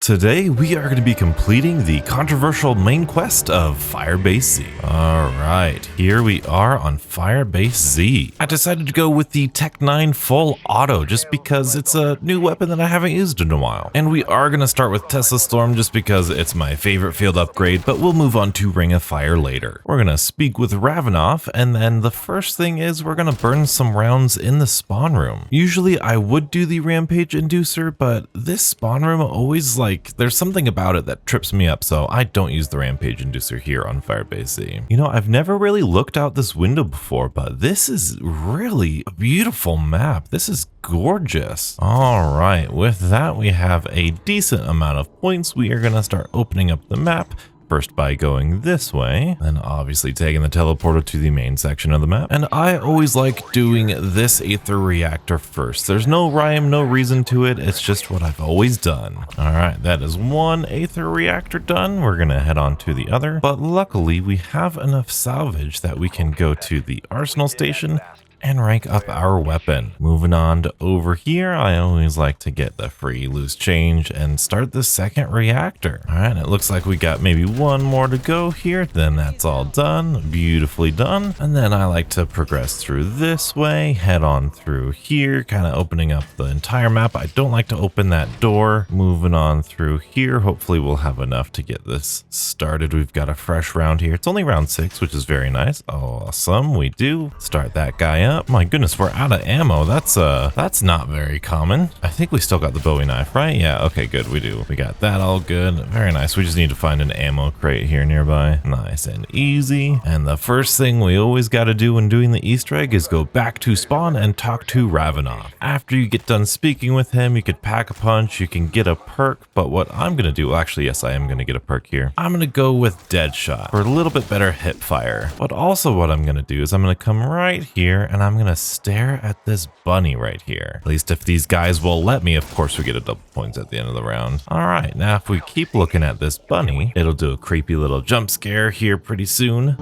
Today, we are going to be completing the controversial main quest of Firebase Z. Alright, here we are on Firebase Z. I decided to go with the Tech 9 Full Auto just because it's a new weapon that I haven't used in a while. And we are going to start with Tesla Storm just because it's my favorite field upgrade, but we'll move on to Ring of Fire later. We're going to speak with Ravenoff, and then the first thing is we're going to burn some rounds in the spawn room. Usually I would do the Rampage Inducer, but this spawn room always there's something about it that trips me up, so I don't use the Rampage Inducer here on Firebase Z. You know, I've never really looked out this window before, but this is really a beautiful map. This is gorgeous. All right, with that, we have a decent amount of points. We are going to start opening up the map. First by going this way, then obviously taking the teleporter to the main section of the map. And I always like doing this Aether Reactor first. There's no rhyme, no reason to it. It's just what I've always done. All right, that is one Aether Reactor done. We're gonna head on to the other. But luckily, we have enough salvage that we can go to the Arsenal Station and rank up our weapon. Moving on to over here, I always like to get the free loose change and start the second reactor. All right, it looks like we got maybe one more to go here, then that's all done, beautifully done. And then I like to progress through this way, head on through here, kind of opening up the entire map. I don't like to open that door. Moving on through here, hopefully we'll have enough to get this started. We've got a fresh round here. It's only round 6, which is very nice. Awesome, we do. Start that guy up. My goodness, we're out of ammo. That's not very common. I think we still got the Bowie knife, right? Yeah, okay, good, we do. We got that all good. Very nice. We just need to find an ammo crate here nearby. Nice and easy. And the first thing we always got to do when doing the Easter egg is go back to spawn and talk to Ravenoff. After you get done speaking with him, you could pack a punch, you can get a perk, but what I'm going to do, actually, yes, I am going to get a perk here. I'm going to go with Deadshot for a little bit better hip fire. But also what I'm going to do is I'm going to come right here and I'm going to stare at this bunny right here. At least if these guys will let me. Of course, we get a double points at the end of the round. All right, now if we keep looking at this bunny, it'll do a creepy little jump scare here pretty soon.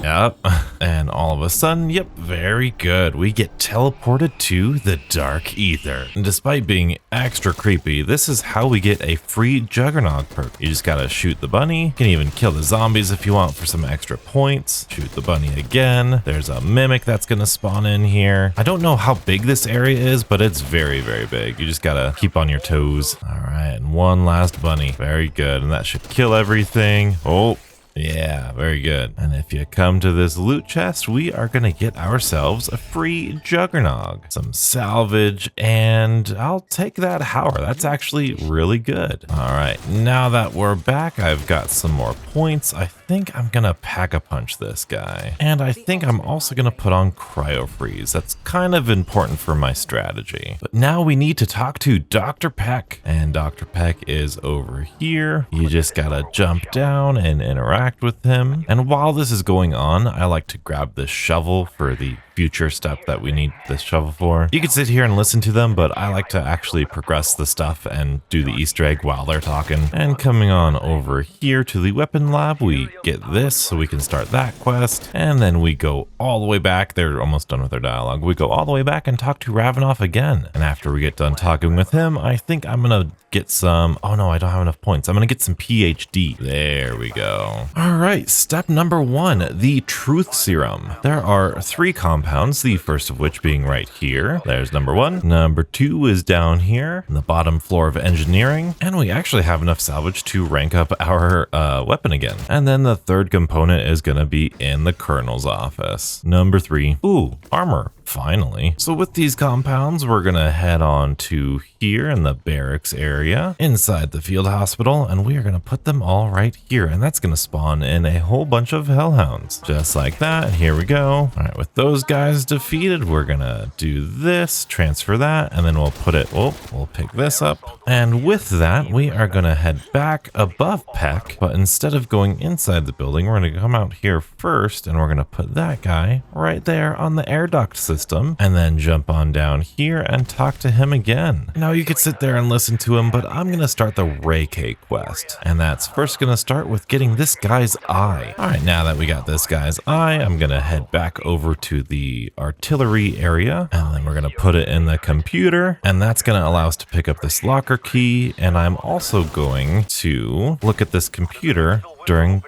Yep, and all of a sudden, yep, very good. We get teleported to the Dark Ether. And despite being extra creepy, this is how we get a free Juggernog perk. You just gotta shoot the bunny. You can even kill the zombies if you want for some extra points. Shoot the bunny again. There's a mimic that's gonna spawn in here. I don't know how big this area is, but it's very, very big. You just gotta keep on your toes. All right, and one last bunny. Very good, and that should kill everything. Oh. Yeah, very good. And if you come to this loot chest, we are going to get ourselves a free Juggernog, some salvage, and I'll take that Howler. That's actually really good. All right, now that we're back, I've got some more points. I think I'm going to pack-a-punch this guy. And I think I'm also going to put on Cryo Freeze. That's kind of important for my strategy. But now we need to talk to Dr. Peck. And Dr. Peck is over here. You just got to jump down and interact with him. And while this is going on, I like to grab this shovel for the future step that we need this shovel for. You can sit here and listen to them, but I like to actually progress the stuff and do the Easter egg while they're talking. And coming on over here to the weapon lab, we get this so we can start that quest. And then we go all the way back. They're almost done with their dialogue. We go all the way back and talk to Ravenoff again. And after we get done talking with him, I think I'm gonna get some, oh no, I don't have enough points. I'm gonna get some PhD. There we go. All right, step number 1, the Truth Serum. There are 3 compounds, the first of which being right here. There's number 1. Number 2 is down here in the bottom floor of engineering. And we actually have enough salvage to rank up our weapon again. And then the third component is gonna be in the Colonel's office. Number 3, ooh, armor. Finally. So with these compounds, we're gonna head on to here in the barracks area inside the field hospital, and we are gonna put them all right here, and that's gonna spawn in a whole bunch of hellhounds. Just like that, here we go. All right, with those guys defeated, we're gonna do this, transfer that, and then we'll put it, oh, we'll pick this up. And with that, we are gonna head back above Peck, but instead of going inside the building, we're gonna come out here first, and we're gonna put that guy right there on the air duct system. system and then jump on down here and talk to him again. Now you could sit there and listen to him, but I'm gonna start the Rai-k quest, and that's first gonna start with getting this guy's eye. All right, now that we got this guy's eye, I'm gonna head back over to the artillery area, and then we're gonna put it in the computer, and that's gonna allow us to pick up this locker key. And I'm also going to look at this computer during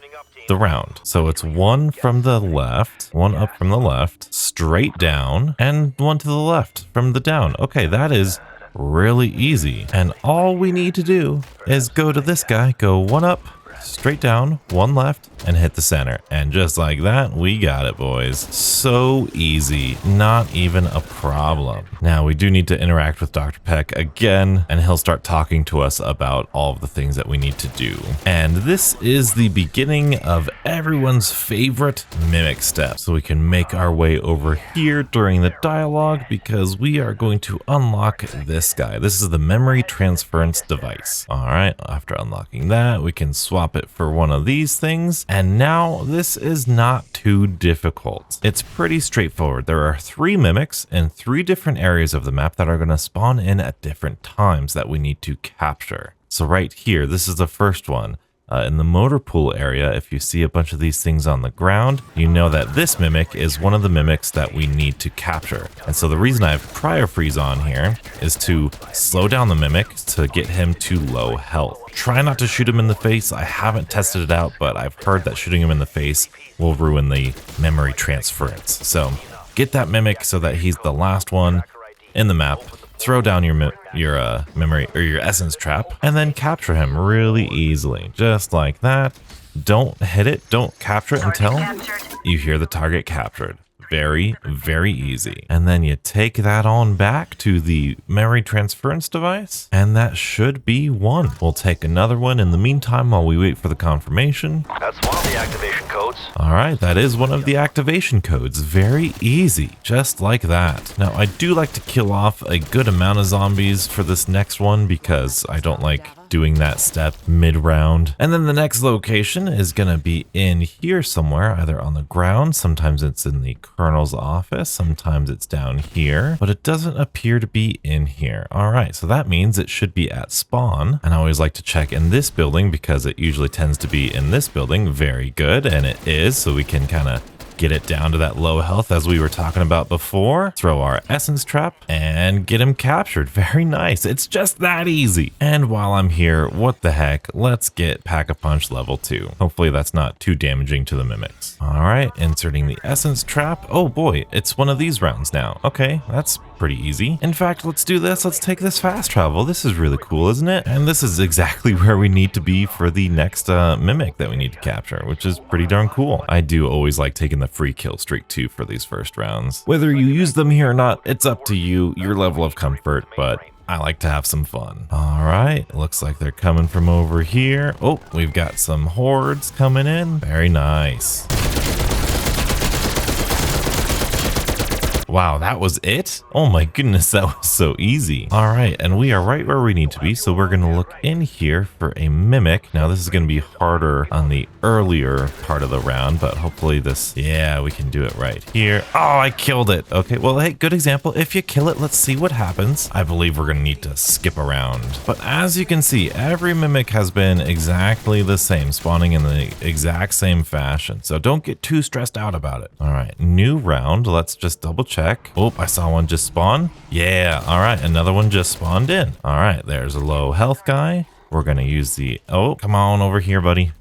the round. So it's one from the left, one up from the left, straight down, and one to the left from the down. Okay, that is really easy. And all we need to do is go to this guy, go one up, straight down, one left, and hit the center. And just like that, we got it, boys. So easy, not even a problem. Now we do need to interact with Dr. Peck again, and he'll start talking to us about all of the things that we need to do. And this is the beginning of everyone's favorite mimic step. So we can make our way over here during the dialogue because we are going to unlock this guy. This is the memory transference device. All right, after unlocking that, we can swap it for one of these things. And now this is not too difficult. It's pretty straightforward. There are 3 mimics in 3 different areas of the map that are going to spawn in at different times that we need to capture. So right here, this is the first one. In the motor pool area, if you see a bunch of these things on the ground, you know that this mimic is one of the mimics that we need to capture. And so the reason I have cryo freeze on here is to slow down the mimic to get him to low health. Try not to shoot him in the face. I haven't tested it out, but I've heard that shooting him in the face will ruin the memory transference. So get that mimic so that he's the last one in the map. Throw down your memory or your essence trap and then capture him really easily, just like that. Don't hit it, don't capture it until you hear the target captured. Very, very easy. And then you take that on back to the memory transference device, and that should be one. We'll take another one in the meantime while we wait for the confirmation. That's one of the activation codes. All right, that is one of the activation codes. Very easy, just like that. Now, I do like to kill off a good amount of zombies for this next one because I don't like doing that step mid-round. And then the next location is gonna be in here somewhere, either on the ground, sometimes it's in the colonel's office, sometimes it's down here, but it doesn't appear to be in here. All right, so that means it should be at spawn. And I always like to check in this building because it usually tends to be in this building. Very good, and it is, so we can kind of get it down to that low health as we were talking about before. Throw our essence trap and get him captured. Very nice. It's just that easy. And while I'm here, what the heck, let's get Pack-a-Punch level 2. Hopefully that's not too damaging to the mimics. All right, inserting the essence trap. Oh boy, it's one of these rounds now. Okay, that's pretty easy. In fact, let's do this. Let's take this fast travel. This is really cool, isn't it? And this is exactly where we need to be for the next mimic that we need to capture, which is pretty darn cool. I do always like taking the free kill streak too for these first rounds. Whether you use them here or not, it's up to you, your level of comfort, but I like to have some fun. All right, looks like they're coming from over here. Oh, we've got some hordes coming in. Very nice. Wow, that was it? Oh my goodness, that was so easy. All right, and we are right where we need to be, so we're gonna look in here for a mimic. Now this is gonna be harder on the earlier part of the round, but hopefully this, yeah, we can do it right here. Oh, I killed it. Okay, well, hey, good example. If you kill it, let's see what happens. I believe we're gonna need to skip around. But as you can see, every mimic has been exactly the same, spawning in the exact same fashion. So don't get too stressed out about it. All right, new round. Let's just double check. Oh, I saw one just spawn. Yeah, all right, another one just spawned in. All right, there's a low health guy. We're gonna use the, oh, come on over here, buddy.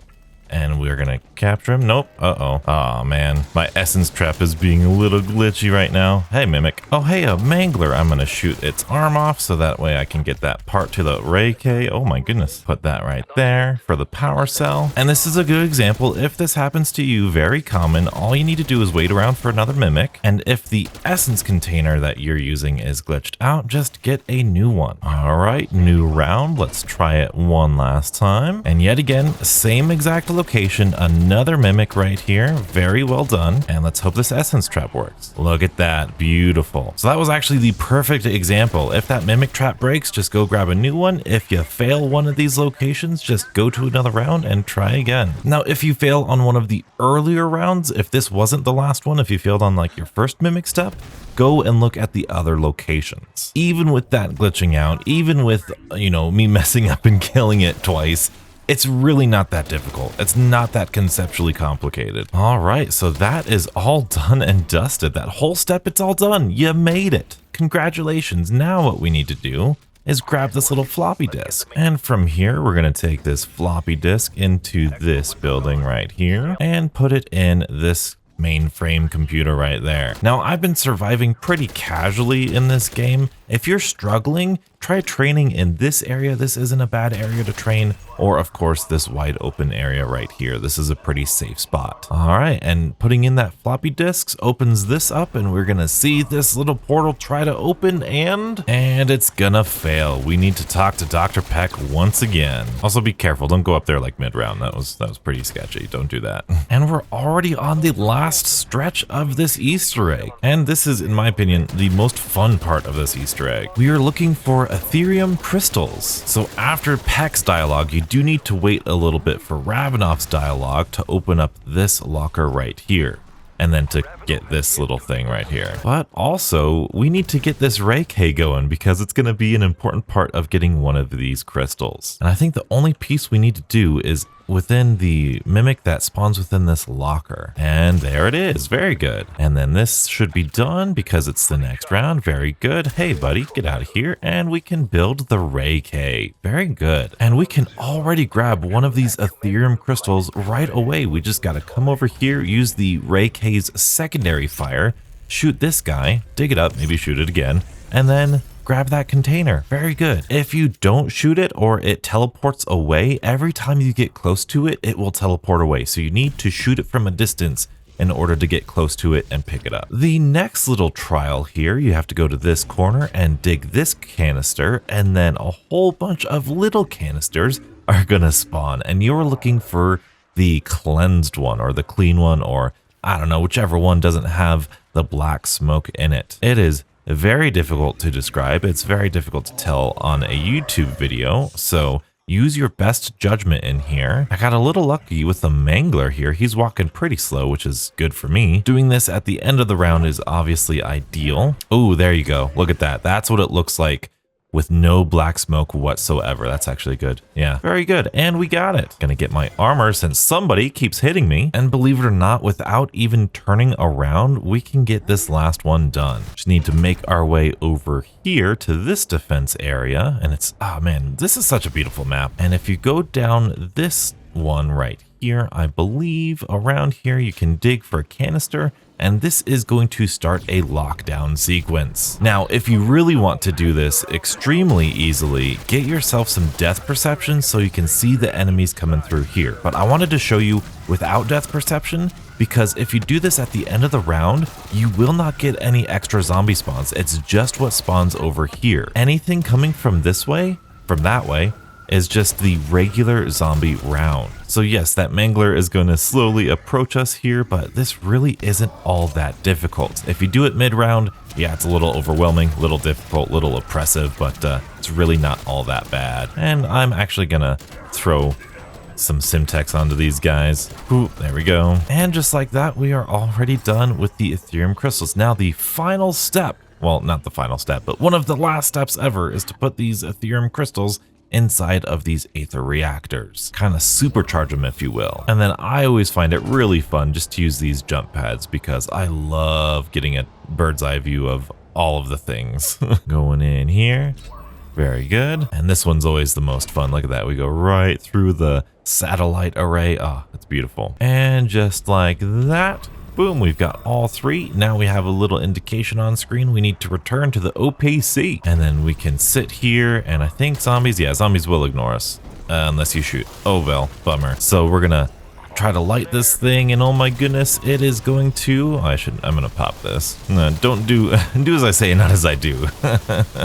And we're gonna capture him. Nope. Uh-oh. Oh man, my essence trap is being a little glitchy right now. Hey, mimic. Oh, hey, a mangler. I'm gonna shoot its arm off so that way I can get that part to the Rai-k. Oh my goodness. Put that right there for the power cell. And this is a good example. If this happens to you, very common, all you need to do is wait around for another mimic. And if the essence container that you're using is glitched out, just get a new one. All right, new round. Let's try it one last time. And yet again, same exact location. location, another mimic right here. Very well done. And let's hope this essence trap works. Look at that. Beautiful. So that was actually the perfect example. If that mimic trap breaks, just go grab a new one. If you fail one of these locations, just go to another round and try again. Now, if you fail on one of the earlier rounds, if this wasn't the last one, if you failed on like your first mimic step, go and look at the other locations. Even with that glitching out, even with, you know, me messing up and killing it twice, it's really not that difficult. It's not that conceptually complicated. All right, so that is all done and dusted. That whole step, it's all done. You made it. Congratulations. Now what we need to do is grab this little floppy disk. And from here, we're gonna take this floppy disk into this building right here and put it in this mainframe computer right there. Now, I've been surviving pretty casually in this game. If you're struggling, try training in this area. This isn't a bad area to train. Or of course, this wide open area right here. This is a pretty safe spot. All right, and putting in that floppy disks opens this up and we're gonna see this little portal try to open and it's gonna fail. We need to talk to Dr. Peck once again. Also be careful, don't go up there like mid-round. That was pretty sketchy, don't do that. And we're already on the last stretch of this Easter egg. And this is, in my opinion, the most fun part of this Easter egg. We are looking for Ethereum crystals. So after Peck's dialogue, you do need to wait a little bit for Ravenoff's dialogue to open up this locker right here. And then to get this little thing right here. But also, we need to get this Rai-k going because it's going to be an important part of getting one of these crystals. And I think the only piece we need to do is within the mimic that spawns within this locker. And there it is. Very good. And then this should be done because it's the next round. Very good. Hey, buddy, get out of here. And we can build the Rai-k. Very good. And we can already grab one of these Ethereum crystals right away. We just got to come over here, use the Rai-k's secondary fire, shoot this guy, dig it up, maybe shoot it again, and then grab that container. Very good. If you don't shoot it or it teleports away, every time you get close to it, it will teleport away. So you need to shoot it from a distance in order to get close to it and pick it up. The next little trial here, you have to go to this corner and dig this canister, and then a whole bunch of little canisters are gonna spawn, and you're looking for the cleansed one or the clean one, or I don't know, whichever one doesn't have the black smoke in it. It is very difficult to describe. It's very difficult to tell on a YouTube video, so use your best judgment in here. I got a little lucky with the mangler here. He's walking pretty slow, which is good for me. Doing this at the end of the round is obviously ideal. Oh, there you go. Look at that. That's what it looks like with no black smoke whatsoever. That's actually good. Yeah, very good. And we got it. Gonna get my armor since somebody keeps hitting me. And believe it or not, without even turning around, we can get this last one done. Just need to make our way over here to this defense area. And it's, oh man, this is such a beautiful map. And if you go down this one right here, I believe around here, you can dig for a canister, and this is going to start a lockdown sequence. Now, if you really want to do this extremely easily, get yourself some death perception so you can see the enemies coming through here. But I wanted to show you without death perception, because if you do this at the end of the round, you will not get any extra zombie spawns. It's just what spawns over here. Anything coming from this way, from that way, is just the regular zombie round. So yes, that mangler is going to slowly approach us here, but this really isn't all that difficult. If you do it mid-round, yeah, it's a little overwhelming, a little difficult, a little oppressive, but it's really not all that bad. And I'm actually gonna throw some Simtex onto these guys. Ooh, there we go. And just like that, we are already done with the Ethereum crystals. Now the final step, well, not the final step, but one of the last steps ever is to put these Ethereum crystals inside of these Aether reactors. Kind of supercharge them, if you will. And then I always find it really fun just to use these jump pads because I love getting a bird's eye view of all of the things. Going in here. Very good. And this one's always the most fun. Look at that. We go right through the satellite array. Oh, it's beautiful. And just like that, boom, we've got all three. Now we have a little indication on screen. We need to return to the OPC. And then we can sit here, and I think zombies will ignore us. Unless you shoot. Oh, well, bummer. So we're gonna try to light this thing, and oh my goodness, it is going to, I'm gonna pop this. No, don't do as I say, not as I do.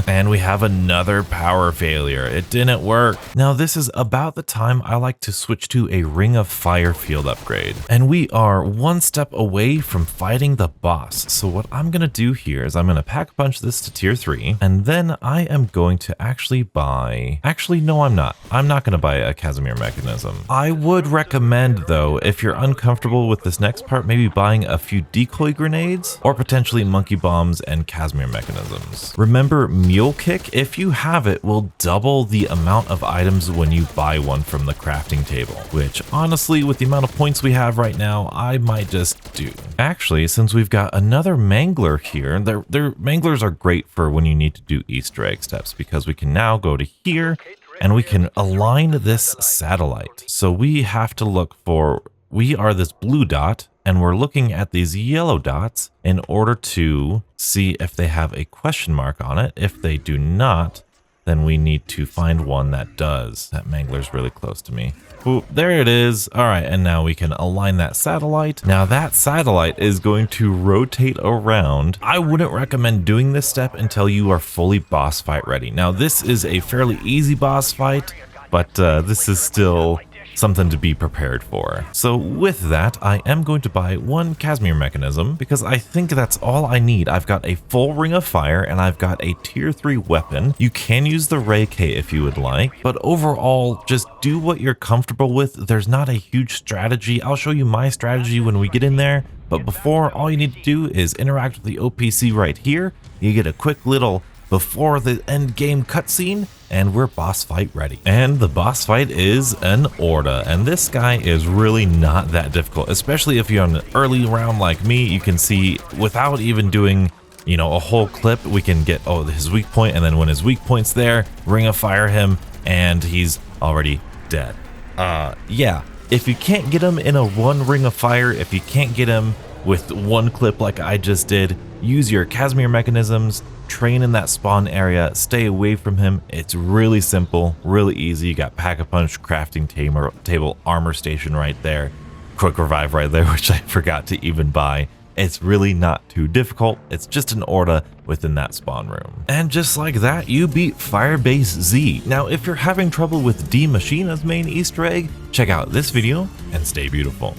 And we have another power failure. It didn't work. Now this is about the time I like to switch to a Ring of Fire field upgrade. And we are one step away from fighting the boss. So what I'm gonna do here is I'm gonna pack punch this to tier 3, and then I am going to actually buy, no I'm not. I'm not gonna buy a Casimir mechanism. I would recommend though, if you're uncomfortable with this next part, maybe buying a few decoy grenades or potentially monkey bombs and Casimir mechanisms. Remember, Mule Kick, if you have it, will double the amount of items when you buy one from the crafting table, which honestly, with the amount of points we have right now, I might just do. Actually, since we've got another mangler here, their manglers are great for when you need to do Easter egg steps, because we can now go to here and we can align this satellite. So we have to look for, we are this blue dot, and we're looking at these yellow dots in order to see if they have a question mark on it. If they do not, then we need to find one that does. That mangler's really close to me. Ooh, there it is. All right, and now we can align that satellite. Now that satellite is going to rotate around. I wouldn't recommend doing this step until you are fully boss fight ready. Now this is a fairly easy boss fight, but this is still something to be prepared for. So with that, I am going to buy one Casimir mechanism because I think that's all I need. I've got a full Ring of Fire and I've got a tier 3 weapon. You can use the Rai-k if you would like, but overall, just do what you're comfortable with. There's not a huge strategy. I'll show you my strategy when we get in there, but before, all you need to do is interact with the OPC right here. You get a quick little before the end game cutscene, and we're boss fight ready. And the boss fight is an Orda, and this guy is really not that difficult, especially if you're on an early round like me. You can see without even doing, you know, a whole clip, we can get, oh, his weak point, and then when his weak point's there, Ring of Fire him, and he's already dead. Yeah, if you can't get him in a one Ring of Fire, if you can't get him with one clip like I just did, use your Casimir mechanisms, train in that spawn area, stay away from him. It's really simple, really easy. You got Pack-a-Punch, crafting table, armor station right there, quick revive right there, which I forgot to even buy. It's really not too difficult. It's just an Orda within that spawn room. And just like that, you beat Firebase Z. Now, if you're having trouble with D Machina's main Easter egg, check out this video and stay beautiful.